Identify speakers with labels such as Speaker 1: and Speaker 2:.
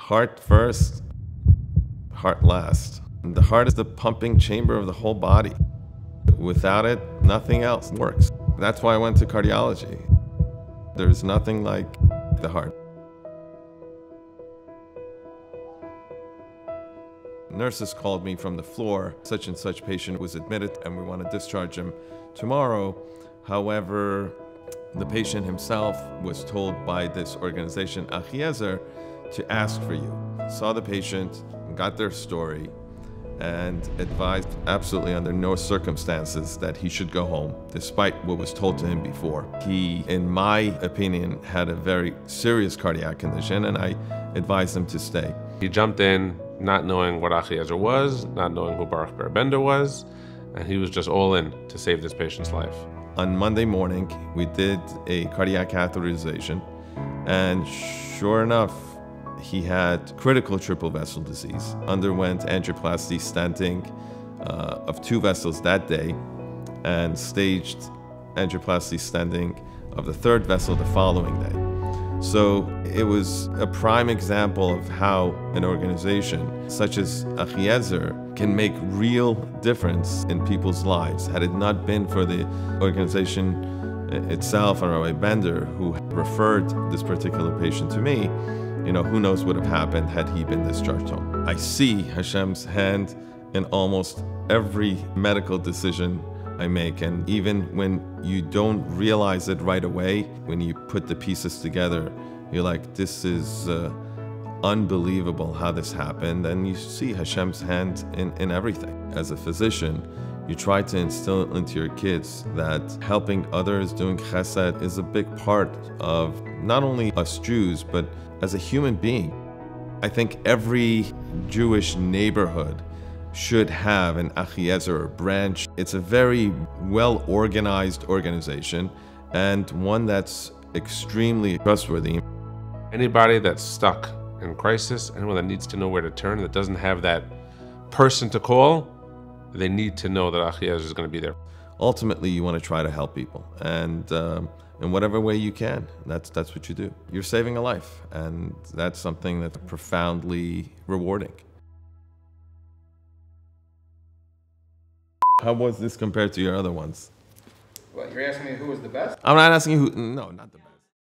Speaker 1: Heart first, heart last. And the heart is the pumping chamber of the whole body. Without it, nothing else works. That's why I went to cardiology. There's nothing like the heart. Nurses called me from the floor. Such and such patient was admitted and we want to discharge him tomorrow. However, the patient himself was told by this organization, Achiezer, to ask for you. Saw the patient, got their story, and advised absolutely under no circumstances that he should go home, despite what was told to him before. He, in my opinion, had a very serious cardiac condition, and I advised him to stay.
Speaker 2: He jumped in, not knowing what Achiezer was, not knowing who Baruch Ber Bender was, and he was just all in to save this patient's life.
Speaker 1: On Monday morning, we did a cardiac catheterization, and sure enough, he had critical triple vessel disease, underwent angioplasty stenting of 2 vessels that day, and staged angioplasty stenting of the 3rd vessel the following day. So it was a prime example of how an organization such as Achiezer can make real difference in people's lives. Had it not been for the organization itself and Rabbi Bender, who referred this particular patient to me, who knows what would have happened had he been discharged home. I see Hashem's hand in almost every medical decision I make, and even when you don't realize it right away, when you put the pieces together, you're like, this is unbelievable how this happened, and you see Hashem's hand in everything. As a physician, you try to instill into your kids that helping others, doing chesed, is a big part of not only us Jews, but as a human being. I think every Jewish neighborhood should have an Achiezer branch. It's a very well-organized organization and one that's extremely trustworthy.
Speaker 2: Anybody that's stuck in crisis, anyone that needs to know where to turn, that doesn't have that person to call, they need to know that Achiezer is going to be there.
Speaker 1: Ultimately, you want to try to help people, and in whatever way you can, that's what you do. You're saving a life, and that's something that's profoundly rewarding. How was this compared to your other ones?
Speaker 3: What, you're asking me who was the best?
Speaker 1: I'm not asking you who, no, not the best.